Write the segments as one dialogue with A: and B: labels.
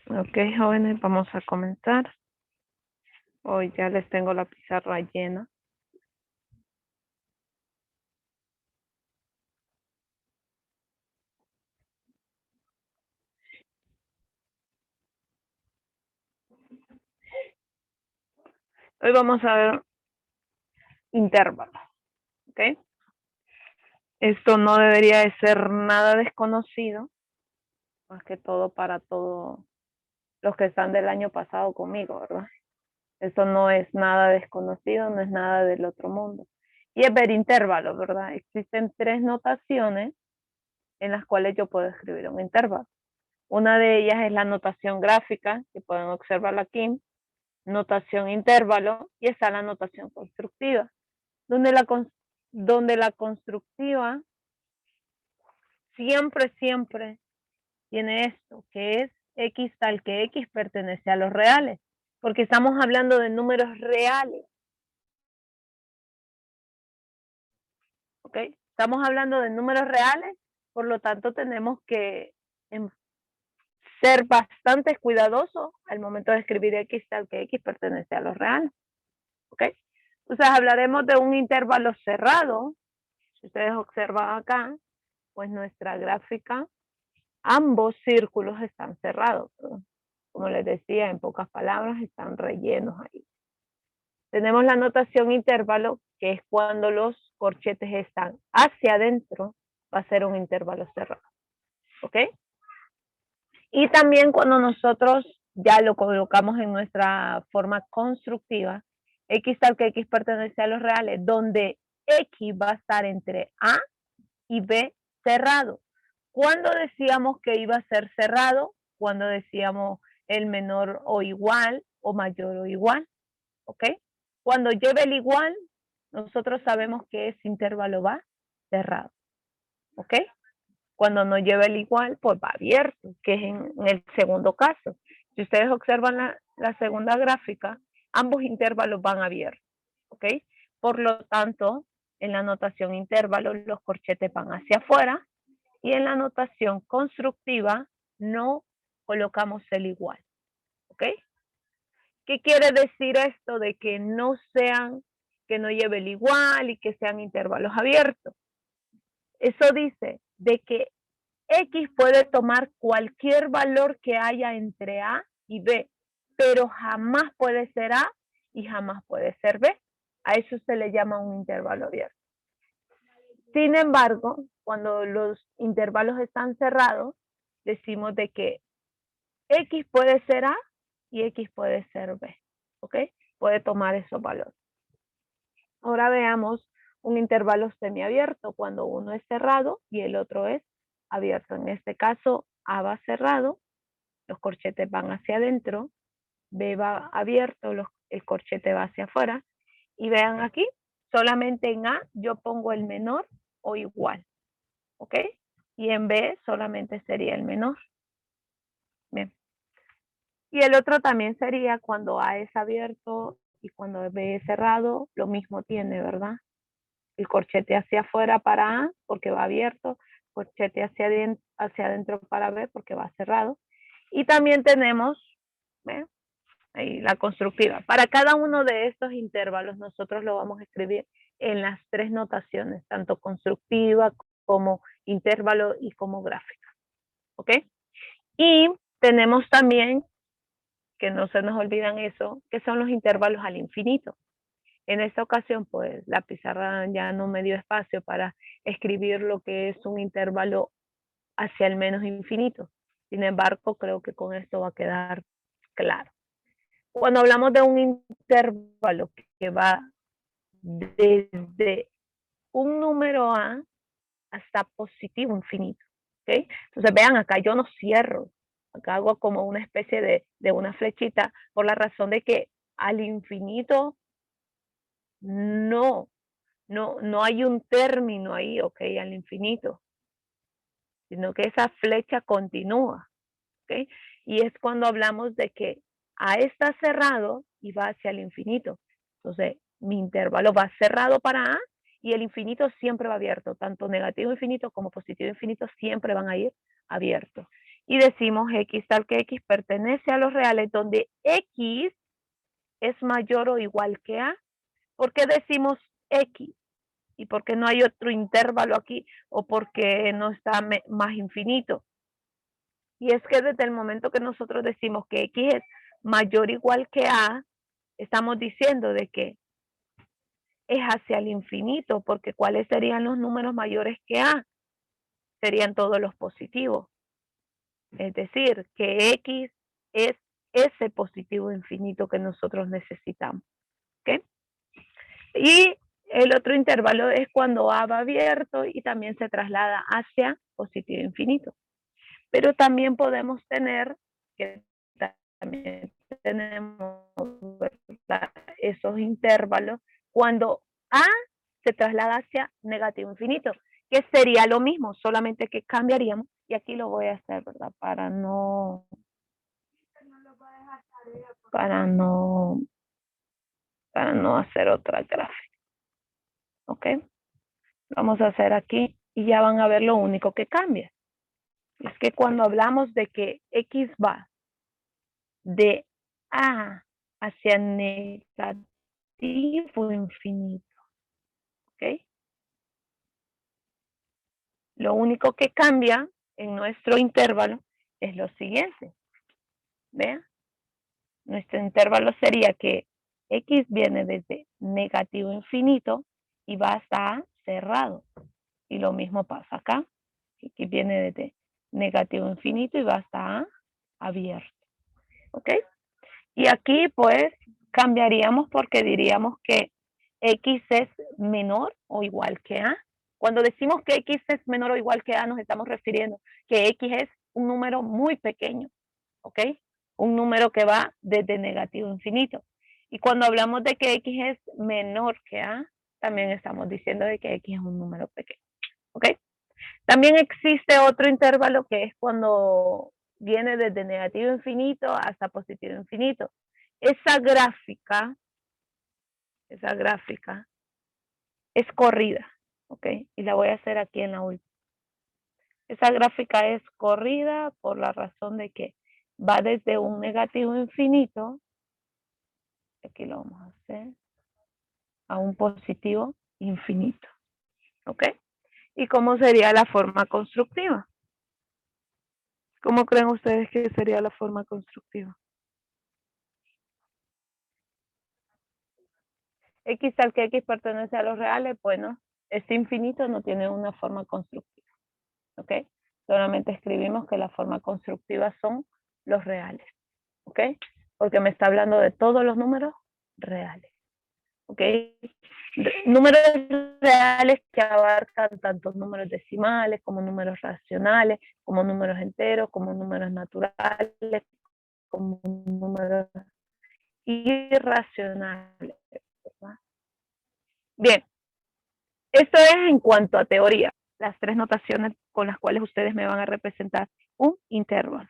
A: Ok, jóvenes, vamos a comenzar. Hoy ya les tengo la pizarra llena. Hoy vamos a ver intervalos, ¿ok? Esto no debería de ser nada desconocido, más que todo para todos los que están del año pasado conmigo, ¿verdad? Esto no es nada desconocido, no es nada del otro mundo. Y es ver intervalos, ¿verdad? Existen 3 notaciones en las cuales yo puedo escribir un intervalo. Una de ellas es la notación gráfica, que pueden observarla aquí, notación intervalo, y está la notación constructiva, donde la constructiva siempre tiene esto, que es X tal que X pertenece a los reales, porque estamos hablando de números reales, ¿ok? Estamos hablando de números reales, por lo tanto tenemos que ser bastante cuidadosos al momento de escribir X tal que X pertenece a los reales, ¿ok? Entonces hablaremos de un intervalo cerrado. Si ustedes observan acá, pues nuestra gráfica, ambos círculos están cerrados, ¿verdad? Como les decía, en pocas palabras, están rellenos ahí. Tenemos la notación intervalo, que es cuando los corchetes están hacia adentro, va a ser un intervalo cerrado, ¿ok? Y también cuando nosotros ya lo colocamos en nuestra forma constructiva, X tal que X pertenece a los reales, donde X va a estar entre A y B cerrado. ¿Cuándo decíamos que iba a ser cerrado? Cuando decíamos el menor o igual o mayor o igual, ¿ok? Cuando lleve el igual, nosotros sabemos que ese intervalo va cerrado, ¿ok? Cuando no lleva el igual, pues va abierto, que es en el segundo caso. Si ustedes observan la segunda gráfica, ambos intervalos van abiertos, ¿ok? Por lo tanto, en la notación intervalo, los corchetes van hacia afuera, y en la notación constructiva no colocamos el igual, ¿ok? ¿Qué quiere decir esto de que no sean, que no lleve el igual y que sean intervalos abiertos? Eso dice de que X puede tomar cualquier valor que haya entre A y B, pero jamás puede ser A y jamás puede ser B. A eso se le llama un intervalo abierto. Sin embargo, cuando los intervalos están cerrados, decimos de que X puede ser A y X puede ser B, ¿ok? Puede tomar esos valores. Ahora veamos un intervalo semiabierto, cuando uno es cerrado y el otro es abierto. En este caso, A va cerrado, los corchetes van hacia adentro, B va abierto, el corchete va hacia afuera. Y vean aquí, solamente en A yo pongo el menor o igual, ¿ok? Y en B solamente sería el menor. Bien. Y el otro también sería cuando A es abierto y cuando B es cerrado, lo mismo tiene, ¿verdad? El corchete hacia afuera para A porque va abierto, corchete hacia adentro para B porque va cerrado. Y también tenemos, ¿ve? Ahí la constructiva. Para cada uno de estos intervalos nosotros lo vamos a escribir en las 3 notaciones, tanto constructiva como intervalo y como gráfica, ¿ok? Y tenemos también, que no se nos olvidan eso, que son los intervalos al infinito. En esta ocasión, pues la pizarra ya no me dio espacio para escribir lo que es un intervalo hacia el menos infinito. Sin embargo, creo que con esto va a quedar claro. Cuando hablamos de un intervalo que va desde un número A hasta positivo infinito, ¿ok? Entonces vean acá, yo no cierro, acá hago como una especie de una flechita por la razón de que al infinito no, no hay un término ahí, ok, al infinito, sino que esa flecha continúa, ok. Y es cuando hablamos de que A está cerrado y va hacia el infinito. Entonces, mi intervalo va cerrado para A y el infinito siempre va abierto, tanto negativo infinito como positivo infinito siempre van a ir abiertos. y decimos x tal que x pertenece a los reales donde x es mayor o igual que a. ¿Por qué decimos x? ¿Y por qué no hay otro intervalo aquí? ¿O porque no está más infinito? Y es que desde el momento que nosotros decimos que x es mayor o igual que a, estamos diciendo de que es hacia el infinito, porque ¿cuáles serían los números mayores que a? Serían todos los positivos. Es decir, que x es ese positivo infinito que nosotros necesitamos. ¿Okay? Y el otro intervalo es cuando a va abierto y también se traslada hacia positivo infinito. Pero también podemos tener, que también tenemos, ¿verdad?, esos intervalos cuando a se traslada hacia negativo infinito, que sería lo mismo, solamente que cambiaríamos, y aquí lo voy a hacer, ¿verdad? Para no hacer otra gráfica. ¿Ok? Vamos a hacer aquí y ya van a ver lo único que cambia. Es que cuando hablamos de que x va de a hacia negativo infinito, ¿ok? Lo único que cambia en nuestro intervalo es lo siguiente. ¿Vean? Nuestro intervalo sería que x viene desde negativo infinito y va hasta a cerrado. Y lo mismo pasa acá. X viene desde negativo infinito y va hasta a abierto. ¿Ok? Y aquí pues cambiaríamos porque diríamos que x es menor o igual que a. Cuando decimos que x es menor o igual que a, nos estamos refiriendo que x es un número muy pequeño, ¿ok? Un número que va desde negativo a infinito. Y cuando hablamos de que x es menor que a, también estamos diciendo de que x es un número pequeño, ¿ok? También existe otro intervalo que es cuando viene desde negativo infinito hasta positivo infinito. Esa gráfica es corrida, ¿ok? Y la voy a hacer aquí en la última. Esa gráfica es corrida por la razón de que va desde un negativo infinito, aquí lo vamos a hacer, a un positivo infinito, ¿ok? ¿Y cómo sería la forma constructiva? ¿Cómo creen ustedes que sería la forma constructiva? X tal que X pertenece a los reales, bueno, este infinito no tiene una forma constructiva, ¿ok? Solamente escribimos que la forma constructiva son los reales, ¿ok? Porque me está hablando de todos los números reales, ¿ok? Números reales que abarcan tanto números decimales como números racionales, como números enteros, como números naturales, como números irracionales, ¿verdad? Bien, esto es en cuanto a teoría, las tres notaciones con las cuales ustedes me van a representar un intervalo,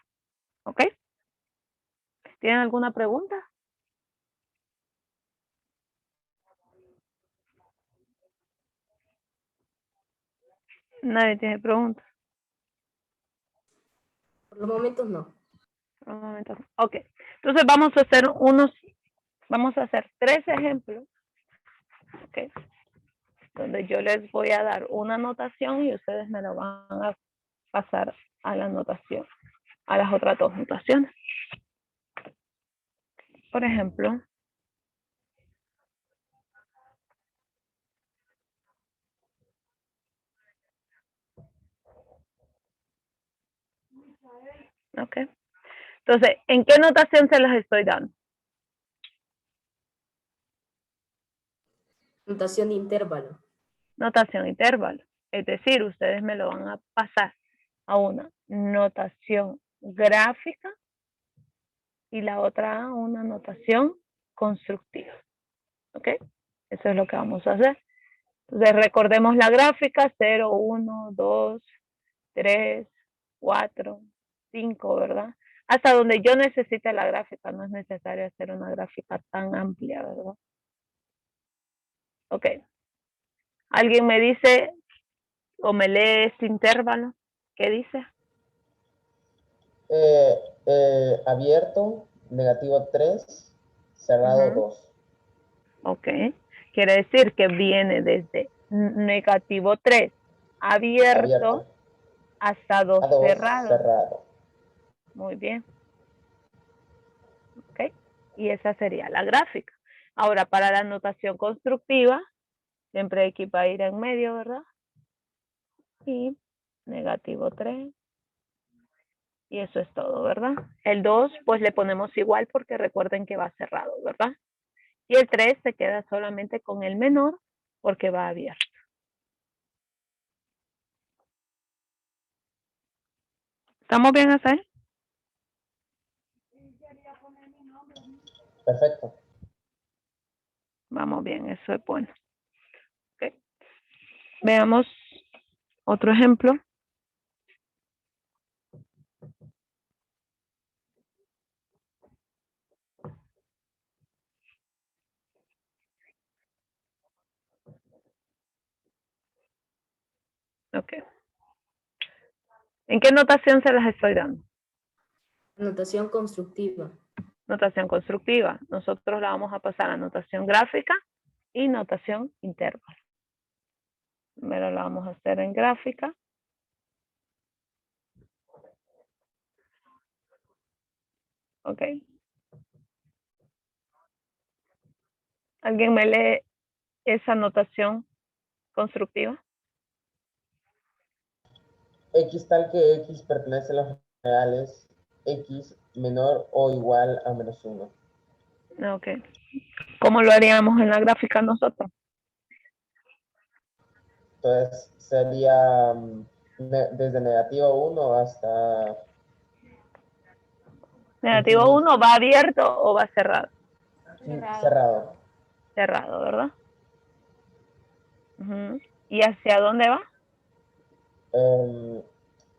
A: ¿ok? ¿Tienen alguna pregunta? Nadie tiene preguntas.
B: Por los momentos no.
A: Ok, entonces vamos a hacer 3 ejemplos, ¿ok? Donde yo les voy a dar una notación y ustedes me lo van a pasar a la notación, a las otras 2 notaciones. Por ejemplo, ok. Entonces, ¿en qué notación se las estoy dando?
B: Notación de intervalo.
A: Notación intervalo. Es decir, ustedes me lo van a pasar a una notación gráfica y la otra a una notación constructiva. ¿Ok? Eso es lo que vamos a hacer. Entonces recordemos la gráfica: 0, 1, 2, 3, 4, 5, ¿verdad? Hasta donde yo necesite la gráfica, no es necesario hacer una gráfica tan amplia, ¿verdad? Ok. ¿Alguien me dice o me lee este intervalo? ¿Qué dice?
C: Abierto, negativo 3, cerrado
A: Ujú.
C: 2.
A: Ok. Quiere decir que viene desde negativo 3 abierto
C: Abierto.
A: hasta 2
C: A 2,
A: cerrado.
C: cerrado.
A: Muy bien. Ok. Y esa sería la gráfica. Ahora, para la notación constructiva, siempre X va a ir en medio, ¿verdad? Y negativo 3. Y eso es todo, ¿verdad? El 2, pues le ponemos igual porque recuerden que va cerrado, ¿verdad? Y el 3 se queda solamente con el menor porque va abierto. ¿Estamos bien hasta ahí?
C: Perfecto.
A: Vamos bien, eso es bueno. Okay. Veamos otro ejemplo. Ok. ¿En qué notación se las estoy dando?
B: Notación constructiva.
A: Notación constructiva. Nosotros la vamos a pasar a notación gráfica y notación intervalo. Primero la vamos a hacer en gráfica. Ok. ¿Alguien me lee esa notación constructiva?
C: X tal que X pertenece a los reales, X menor o igual a menos 1.
A: Ok. ¿Cómo lo haríamos en la gráfica nosotros?
C: Entonces sería desde negativo 1 hasta
A: Negativo
C: infinito.
A: 1, ¿va abierto o va cerrado?
C: Cerrado.
A: Cerrado, ¿verdad? ¿Y hacia dónde va?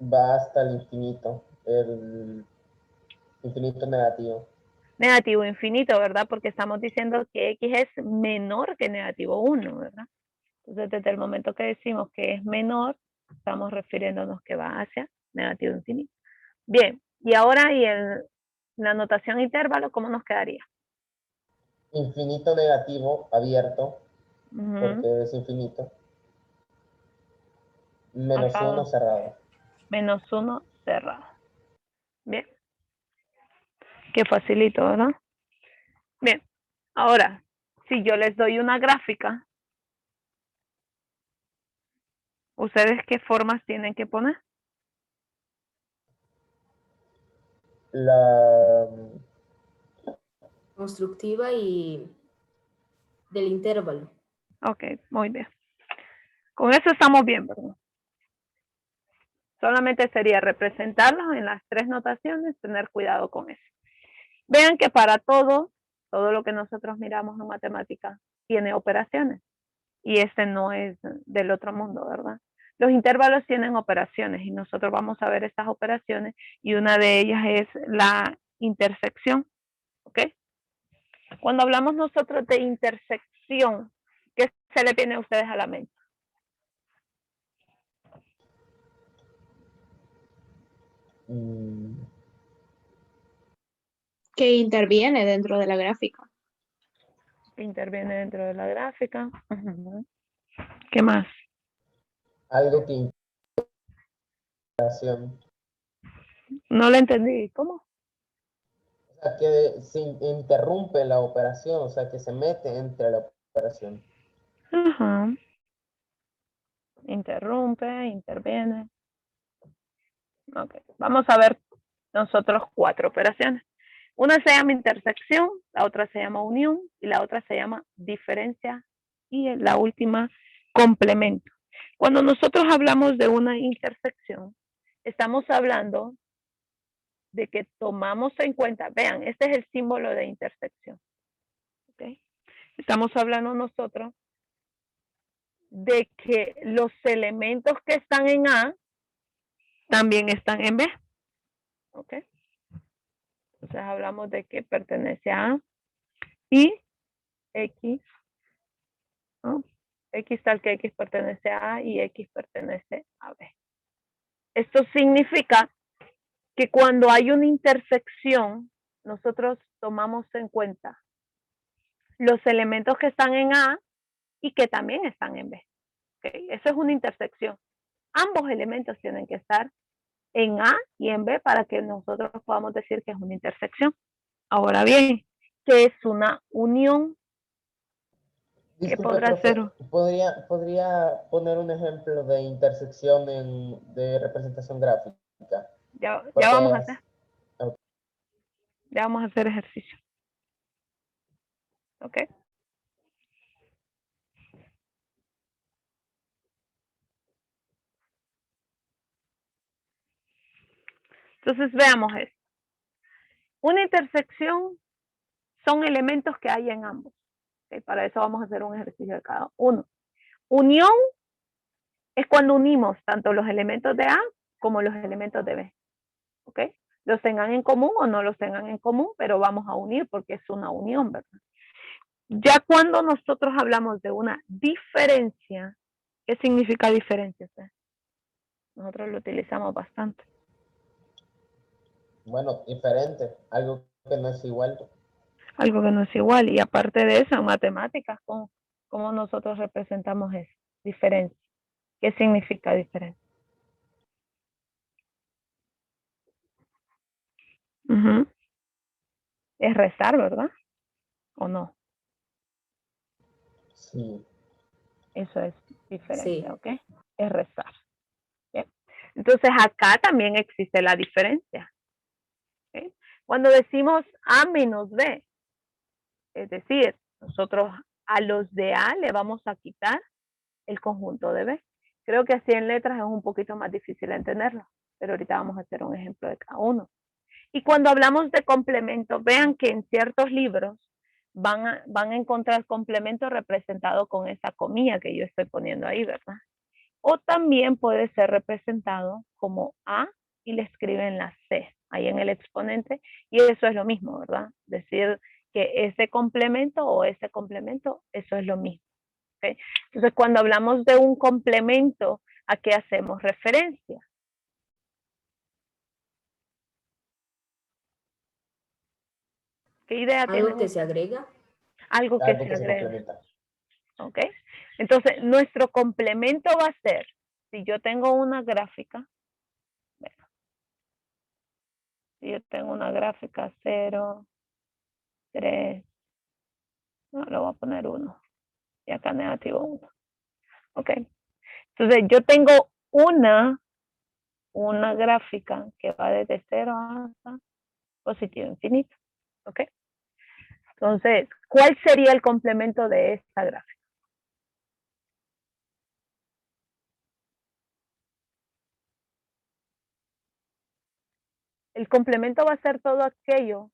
C: Va hasta el infinito negativo.
A: Negativo infinito, ¿verdad? Porque estamos diciendo que X es menor que negativo 1, ¿verdad? Entonces, desde el momento que decimos que es menor, estamos refiriéndonos que va hacia negativo infinito. Bien, y ahora y en la notación intervalo, ¿cómo nos quedaría?
C: Infinito negativo abierto, porque es infinito. Menos
A: Acá
C: 1 cerrado.
A: menos 1 cerrado. Bien, qué facilito, ¿verdad? Bien, ahora, si yo les doy una gráfica, ¿ustedes qué formas tienen que poner?
C: La
B: Constructiva y del intervalo.
A: Ok, muy bien. Con eso estamos bien, ¿verdad? Solamente sería representarlos en las tres notaciones, tener cuidado con eso. Vean que para todo lo que nosotros miramos en matemática tiene operaciones. Y este no es del otro mundo, ¿verdad? Los intervalos tienen operaciones y nosotros vamos a ver estas operaciones y una de ellas es la intersección, ¿ok? Cuando hablamos nosotros de intersección, ¿qué se le viene a ustedes a la mente?
D: Que interviene dentro de la gráfica.
A: Interviene dentro de la gráfica. ¿Qué más?
C: algo que operación.
A: No lo entendí. ¿Cómo?
C: O sea, que se interrumpe la operación, o sea, que se mete entre la operación.
A: Ajá. Interrumpe, interviene. Ok. Vamos a ver nosotros 4 operaciones. Una se llama intersección, la otra se llama unión y la otra se llama diferencia y la última complemento. Cuando nosotros hablamos de una intersección, estamos hablando de que tomamos en cuenta, vean, este es el símbolo de intersección. ¿Okay? Estamos hablando nosotros de que los elementos que están en A también están en B. ¿Ok? Entonces hablamos de que pertenece a A y X, ¿no? X tal que X pertenece a A y X pertenece a B. Esto significa que cuando hay una intersección, nosotros tomamos en cuenta los elementos que están en A y que también están en B. ¿Okay? Eso es una intersección. Ambos elementos tienen que estar en A y en B para que nosotros podamos decir que es una intersección. Ahora bien, ¿qué es una unión? ¿Qué
C: Disculpe,
A: podrá
C: profe,
A: ser?
C: ¿podría poner un ejemplo de intersección de representación gráfica?
A: Ya
C: Porque
A: vamos a hacer. Ya vamos a hacer ejercicio. ¿Ok? Entonces veamos esto. Una intersección son elementos que hay en ambos. ¿Okay? Para eso vamos a hacer un ejercicio de cada uno. Unión es cuando unimos tanto los elementos de A como los elementos de B. ¿Ok? Los tengan en común o no los tengan en común, pero vamos a unir porque es una unión, ¿verdad? Ya cuando nosotros hablamos de una diferencia, ¿qué significa diferencia? Nosotros lo utilizamos bastante.
C: Bueno, diferente, algo que no es igual.
A: Algo que no es igual. Y aparte de eso, en matemáticas, ¿cómo nosotros representamos eso? Diferencia. ¿Qué significa diferencia? Es restar, ¿verdad? ¿O no?
C: Sí.
A: Eso es diferencia,
B: Sí.
A: ¿ok? Es restar. ¿Bien? Entonces acá también existe la diferencia. ¿Okay? Cuando decimos A menos B, es decir, nosotros a los de A le vamos a quitar el conjunto de B. Creo que así en letras es un poquito más difícil entenderlo, pero ahorita vamos a hacer un ejemplo de cada uno. Y cuando hablamos de complemento, vean que en ciertos libros van a encontrar complemento representado con esa comilla que yo estoy poniendo ahí, ¿verdad? O también puede ser representado como A y le escriben la C ahí en el exponente, y eso es lo mismo, ¿verdad? Decir que ese complemento o ese complemento, eso es lo mismo. ¿Okay? Entonces, cuando hablamos de un complemento, ¿a qué hacemos referencia? ¿Qué idea tienen?
B: Algo que se agrega.
A: Algo que
C: Algo
A: se
C: que se
A: agrega.
C: complementa.
A: ¿Ok? Entonces, nuestro complemento va a ser, si yo tengo una gráfica, bueno, si yo tengo una gráfica 0, 3, no, le voy a poner 1, y acá negativo 1. ¿Ok? Entonces, yo tengo una gráfica que va desde 0 hasta positivo infinito. ¿Ok? Entonces, ¿cuál sería el complemento de esta gráfica? El complemento va a ser todo aquello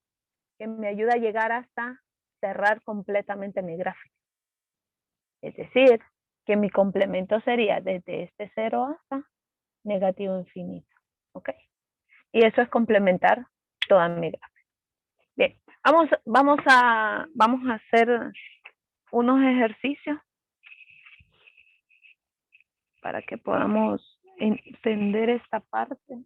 A: que me ayuda a llegar hasta cerrar completamente mi gráfica. Es decir, que mi complemento sería desde este 0 hasta negativo infinito. ¿Ok? Y eso es complementar toda mi gráfica. Bien, vamos a hacer unos ejercicios para que podamos entender esta parte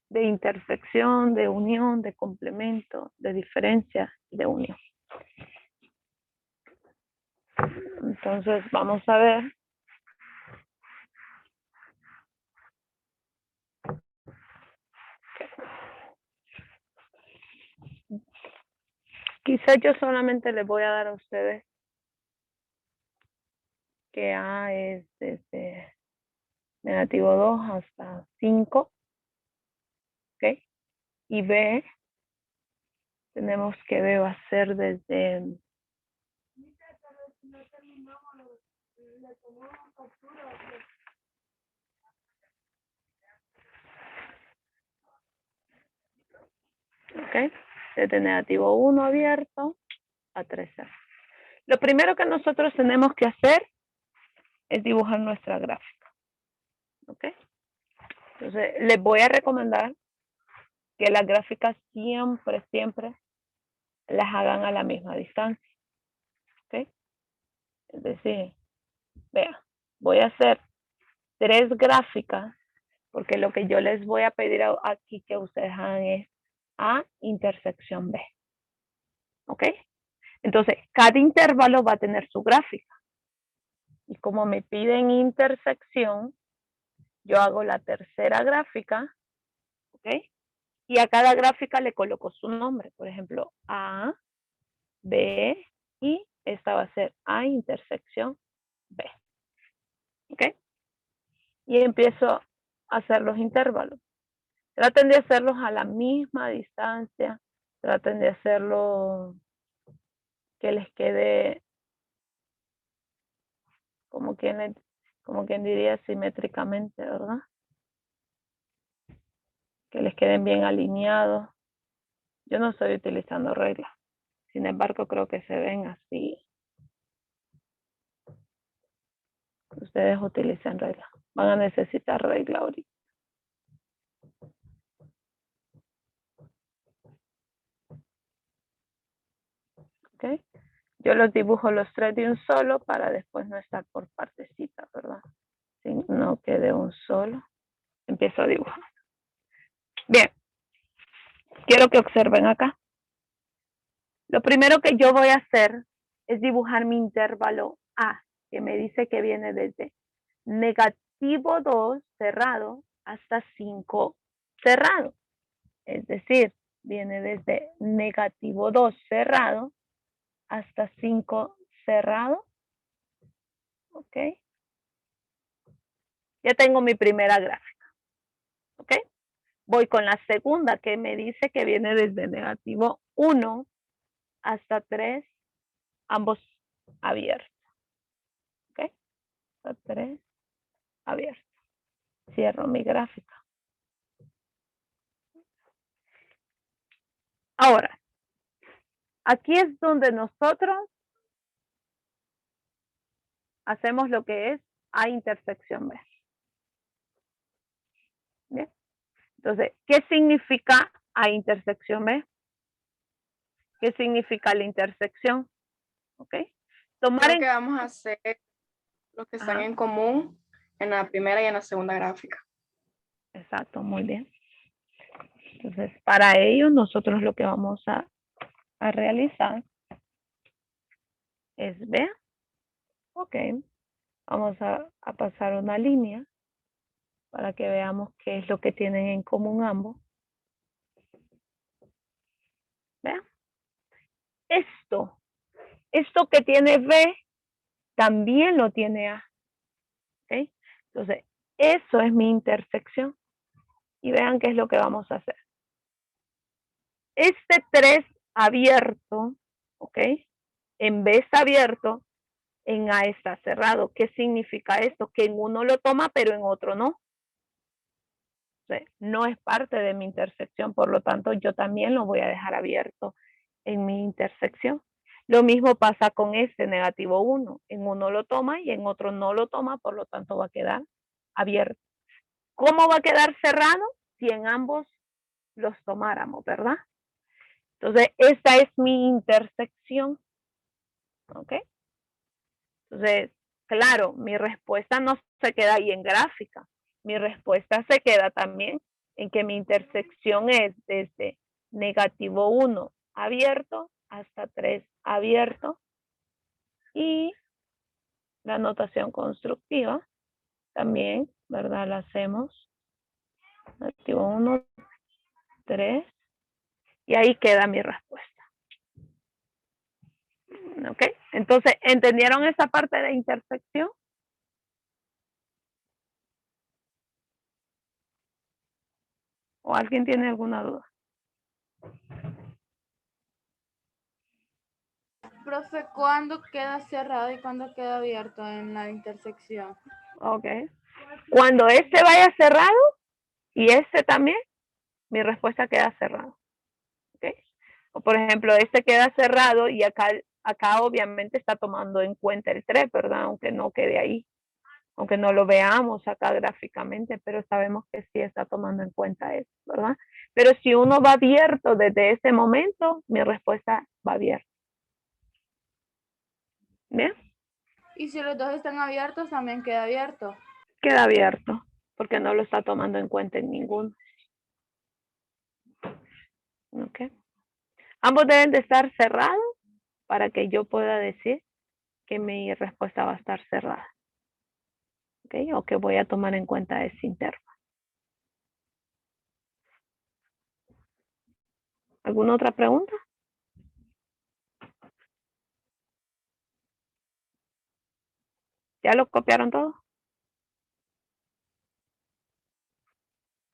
A: de intersección, de unión, de complemento, de diferencia y de unión. Entonces vamos a ver. Quizás yo solamente les voy a dar a ustedes que A es desde negativo 2 hasta 5, ¿ok? Y B, tenemos que B va a ser desde... ¿Ok? Desde negativo 1 abierto a 13. Lo primero que nosotros tenemos que hacer es dibujar nuestra gráfica. ¿Ok? Entonces, les voy a recomendar que las gráficas siempre las hagan a la misma distancia. ¿Ok? Es decir, vea, voy a hacer 3 gráficas porque lo que yo les voy a pedir aquí que ustedes hagan es A intersección B. ¿Ok? Entonces, cada intervalo va a tener su gráfica. Y como me piden intersección, yo hago la tercera gráfica, ¿ok? Y a cada gráfica le coloco su nombre. Por ejemplo, A, B, y esta va a ser A intersección B. ¿Ok? Y empiezo a hacer los intervalos. Traten de hacerlos a la misma distancia. Traten de hacerlo que les quede como quien diría simétricamente, ¿verdad? Que les queden bien alineados. Yo no estoy utilizando reglas. Sin embargo, creo que se ven así. Ustedes utilicen reglas. Van a necesitar regla ahorita. ¿Ok? Yo los dibujo los tres de un solo para después no estar por partecita, ¿verdad? Sino que de un solo. Empiezo a dibujar. Bien. Quiero que observen acá. Lo primero que yo voy a hacer es dibujar mi intervalo A, que me dice que viene desde negativo 2 cerrado hasta 5 cerrado. Es decir, viene desde negativo 2 cerrado hasta 5 cerrado. ¿Ok? Ya tengo mi primera gráfica. ¿Ok? Voy con la segunda que me dice que viene desde negativo 1 hasta 3, ambos abiertos. ¿Ok? Hasta 3 abiertos. Cierro mi gráfica. Ahora, aquí es donde nosotros hacemos lo que es A intersección B. ¿Bien? Entonces, ¿qué significa A intersección B? ¿Qué significa la intersección? ¿Ok? Tomar
E: Creo
A: en...
E: que vamos a hacer los que están
A: Ajá.
E: en común en la primera y en la segunda gráfica.
A: Exacto, muy bien. Entonces, para ello, nosotros lo que vamos a realizar es B. Ok. Vamos a pasar una línea para que veamos qué es lo que tienen en común ambos. ¿Vean? Esto que tiene B, también lo tiene A. ¿Ok? Entonces, eso es mi intersección. Y vean qué es lo que vamos a hacer. Este 3 abierto, ¿ok? En B está abierto, en A está cerrado. ¿Qué significa esto? Que en uno lo toma, pero en otro no. O sea, no es parte de mi intersección, por lo tanto, yo también lo voy a dejar abierto en mi intersección. Lo mismo pasa con este negativo 1. En uno lo toma y en otro no lo toma, por lo tanto va a quedar abierto. ¿Cómo va a quedar cerrado? Si en ambos los tomáramos, ¿verdad? Entonces, esta es mi intersección. ¿Ok? Entonces, claro, mi respuesta no se queda ahí en gráfica. Mi respuesta se queda también en que mi intersección es desde negativo 1 abierto hasta 3 abierto. Y la notación constructiva también, ¿verdad? La hacemos. Negativo 1, 3. Y ahí queda mi respuesta. ¿Ok? Entonces, ¿entendieron esa parte de intersección? ¿O alguien tiene alguna duda?
F: Profe, ¿cuándo queda cerrado y cuándo queda abierto en la intersección?
A: Ok. Cuando este vaya cerrado y este también, mi respuesta queda cerrado. ¿Ok? O por ejemplo, este queda cerrado y acá obviamente está tomando en cuenta el 3, ¿verdad? Aunque no quede ahí. Aunque no lo veamos acá gráficamente, pero sabemos que sí está tomando en cuenta eso, ¿verdad? Pero si uno va abierto desde ese momento, mi respuesta va abierta. ¿Bien?
F: Y si los dos están abiertos, también queda abierto.
A: Queda abierto. porque no lo está tomando en cuenta en ninguno. ¿Ok? Ambos deben de estar cerrados para que yo pueda decir que mi respuesta va a estar cerrada. ¿Ok? O que voy a tomar en cuenta ese intervalo. ¿Alguna otra pregunta? ¿Ya lo copiaron todo?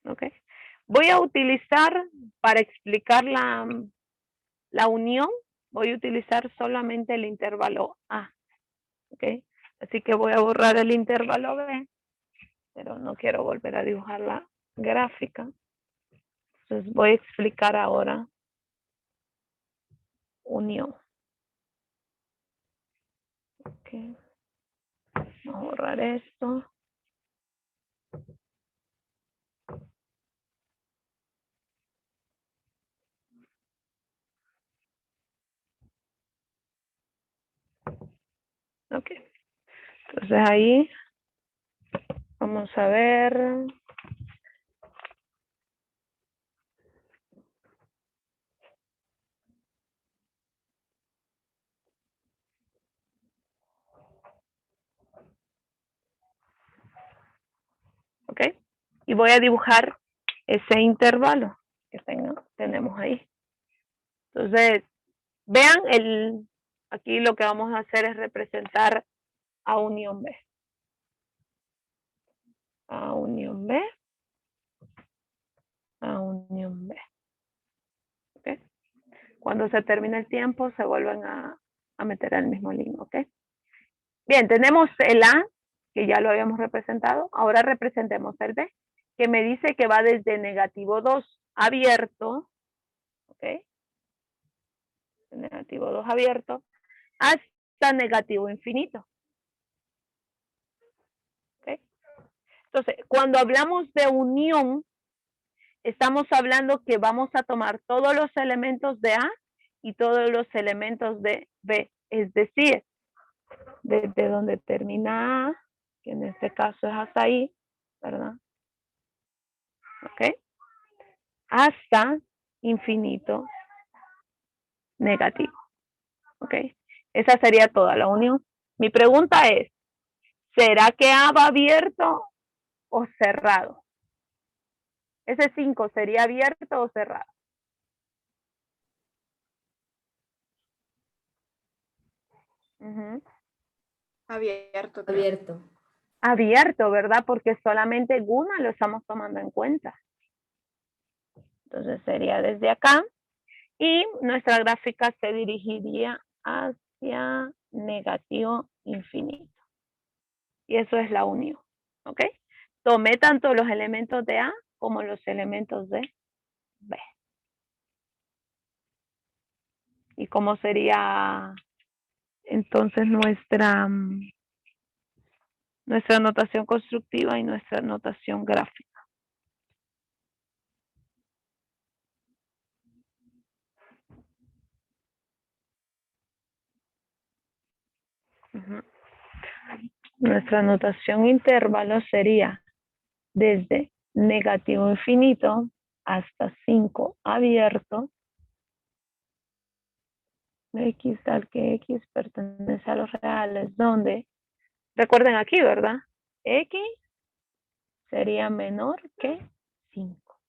A: ¿Ok? Voy a utilizar, para explicar la unión, voy a utilizar solamente el intervalo A. ¿Ok? Así que voy a borrar el intervalo B, pero no quiero volver a dibujar la gráfica. Entonces voy a explicar ahora unión. Ok. Vamos a borrar esto. Ok. Entonces ahí vamos a ver. Ok. Y voy a dibujar ese intervalo que tenemos ahí. Entonces, vean aquí lo que vamos a hacer es representar A unión B. A unión B. A unión B. ¿Ok? Cuando se termine el tiempo, se vuelven a meter al mismo línea. ¿Ok? Bien, tenemos el A, que ya lo habíamos representado. Ahora representemos el B, que me dice que va desde -2 abierto. ¿Ok? -2 abierto hasta negativo infinito. ¿Ok? Entonces, cuando hablamos de unión, estamos hablando que vamos a tomar todos los elementos de A y todos los elementos de B. Es decir, desde donde termina A, que en este caso es hasta ahí, ¿verdad? ¿Ok? Hasta infinito negativo. ¿Ok? Esa sería toda la unión. Mi pregunta es, ¿será que A va abierto o cerrado? Ese 5 sería abierto o cerrado.
E: Abierto, creo.
B: Abierto.
A: Abierto, ¿verdad? Porque solamente una lo estamos tomando en cuenta. Entonces sería desde acá y nuestra gráfica se dirigiría hacia negativo infinito. Y eso es la unión, ¿ok? Tomé tanto los elementos de A como los elementos de B. ¿Y cómo sería entonces nuestra notación constructiva y nuestra notación gráfica? Nuestra notación intervalo sería desde negativo infinito hasta 5 abierto. X tal que X pertenece a los reales, donde, recuerden aquí, ¿verdad? X sería menor que 5.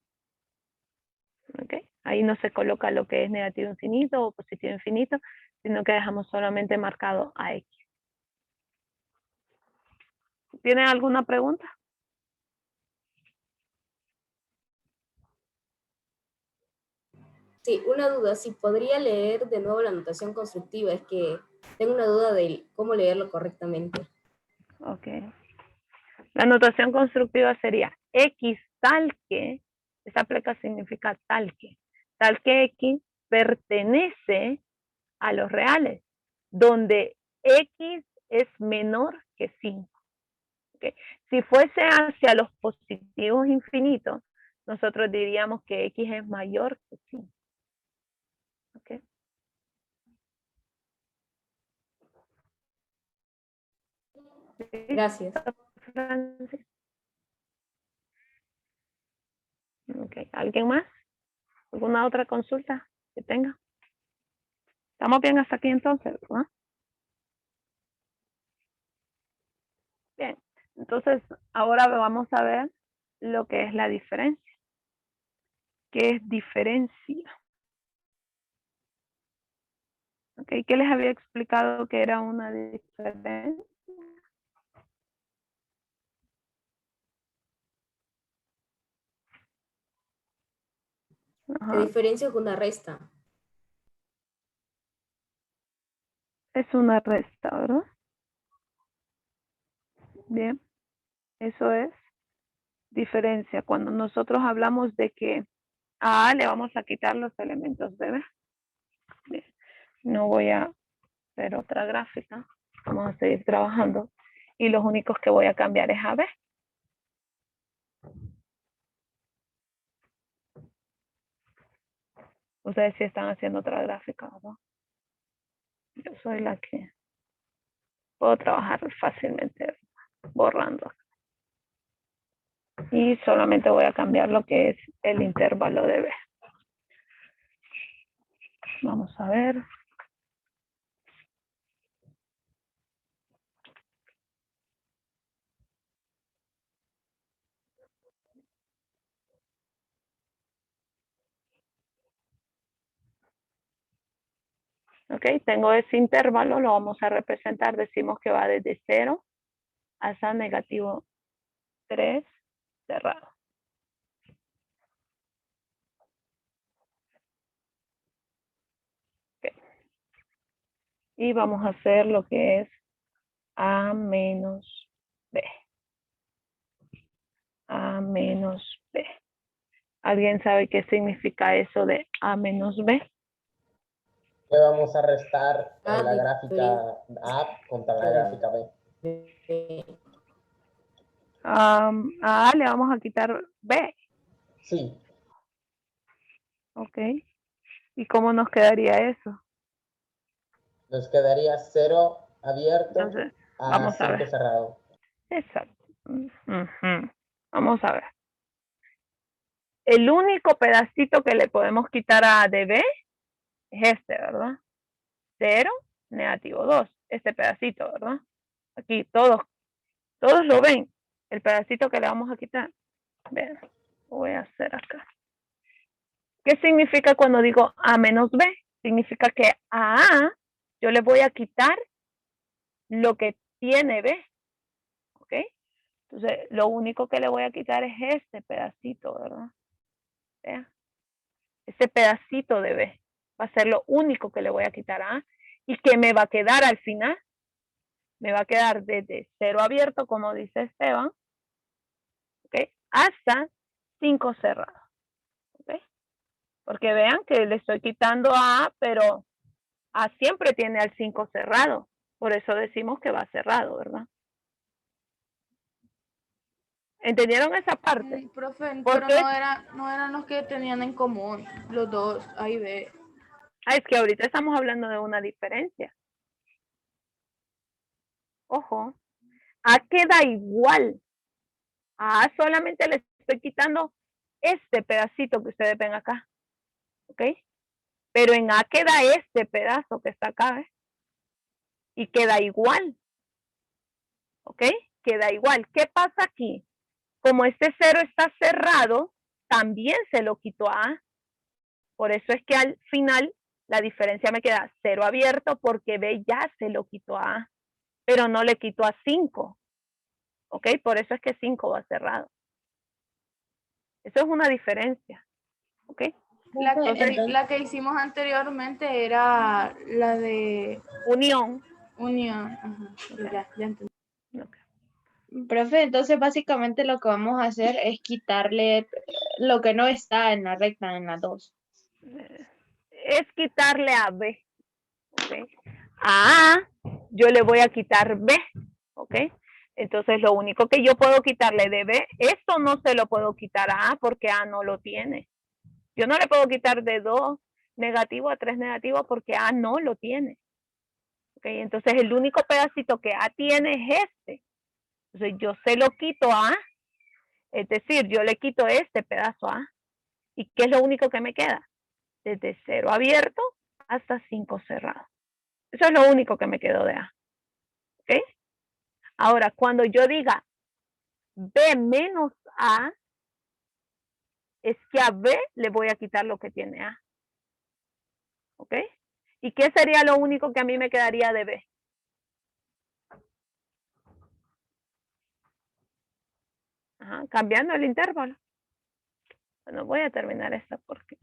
A: ¿Ok? Ahí no se coloca lo que es negativo infinito o positivo infinito, sino que dejamos solamente marcado a X. ¿Tienen alguna pregunta?
B: Sí, una duda, si podría leer de nuevo la notación constructiva, es que tengo una duda de cómo leerlo correctamente.
A: Ok. La notación constructiva sería X tal que, esa pleca significa tal que X pertenece a los reales, donde X es menor que 5. ¿Okay? Si fuese hacia los positivos infinitos, nosotros diríamos que X es mayor que 5. ¿Okay?
B: Gracias.
A: Francis. Ok, ¿alguien más? ¿Alguna otra consulta que tenga? ¿Estamos bien hasta aquí entonces, verdad? Bien, entonces ahora vamos a ver lo que es la diferencia. ¿Qué es diferencia? Ok, ¿qué les había explicado que era una diferencia?
B: La
A: Ajá.
B: diferencia es una resta.
A: Es una resta, ¿verdad? Bien, eso es diferencia. Cuando nosotros hablamos de que a A le vamos a quitar los elementos de B. Bien, no voy a hacer otra gráfica. Vamos a seguir trabajando. Y los únicos que voy a cambiar es a B. Ustedes sí están haciendo otra gráfica, ¿verdad? Yo soy la que puedo trabajar fácilmente borrando. Y solamente voy a cambiar lo que es el intervalo de B. Vamos a ver. Ok, tengo ese intervalo, lo vamos a representar, decimos que va desde 0 hasta negativo 3 cerrado. Okay. Y vamos a hacer lo que es A menos B. A menos B. ¿Alguien sabe qué significa eso de A menos B?
C: Le vamos a restar
B: A
C: la gráfica A contra la gráfica B.
A: A A le vamos a quitar B.
C: Sí,
A: Ok. ¿Y cómo nos quedaría eso?
C: nos quedaría 0 abierto
A: Entonces,
C: a
A: vamos a
C: 5
A: ver.
C: cerrado.
A: Exacto. Ujú. Vamos a ver. El único pedacito que le podemos quitar a de B es este, ¿verdad? 0, negativo 2. Este pedacito, ¿verdad? Aquí todos lo ven. El pedacito que le vamos a quitar. Vean, lo voy a hacer acá. ¿Qué significa cuando digo A menos B? Significa que a A yo le voy a quitar lo que tiene B. ¿Ok? Entonces, lo único que le voy a quitar es este pedacito, ¿verdad? Vean. Ese pedacito de B va a ser lo único que le voy a quitar a A. ¿Y que me va a quedar al final? Me va a quedar desde 0 abierto, como dice Esteban, ¿ok? Hasta 5 cerrados, ¿ok? Porque vean que le estoy quitando a A, pero A siempre tiene al 5 cerrado. Por eso decimos que va cerrado, ¿verdad? ¿Entendieron esa parte?
F: Profe,
A: ¿Por
F: pero
A: qué?
F: no eran los que tenían en común, los dos, A y B.
A: Es que ahorita estamos hablando de una diferencia. Ojo, A queda igual. A A solamente le estoy quitando este pedacito que ustedes ven acá. ¿Ok? Pero en A queda este pedazo que está acá, ¿ves? Y queda igual. ¿Ok? Queda igual. ¿Qué pasa aquí? Como este 0 está cerrado, también se lo quito a A. Por eso es que al final la diferencia me queda 0 abierto porque B ya se lo quito a A. Pero no le quito a 5. ¿Ok? Por eso es que 5 va cerrado. Eso es una diferencia. ¿Ok?
F: La que hicimos anteriormente era la de
A: Unión.
F: unión. Ajá,
A: Okay.
F: ya entendí.
A: Okay.
D: Profe, entonces básicamente lo que vamos a hacer es quitarle lo que no está en la recta, en la 2.
A: Es quitarle a B. ¿Ok? A A yo le voy a quitar B. ¿Ok? Entonces lo único que yo puedo quitarle de B, esto no se lo puedo quitar a A porque A no lo tiene. Yo no le puedo quitar de 2 negativo a 3 negativo porque A no lo tiene. ¿Ok? Entonces el único pedacito que A tiene es este. Entonces yo se lo quito a A. Es decir, yo le quito este pedazo a A. ¿Y qué es lo único que me queda? Desde 0 abierto hasta 5 cerrado. Eso es lo único que me quedó de A. ¿Ok? Ahora, cuando yo diga B menos A, es que a B le voy a quitar lo que tiene A. ¿Ok? ¿Y qué sería lo único que a mí me quedaría de B? Ajá, cambiando el intervalo. Bueno, voy a terminar esta porque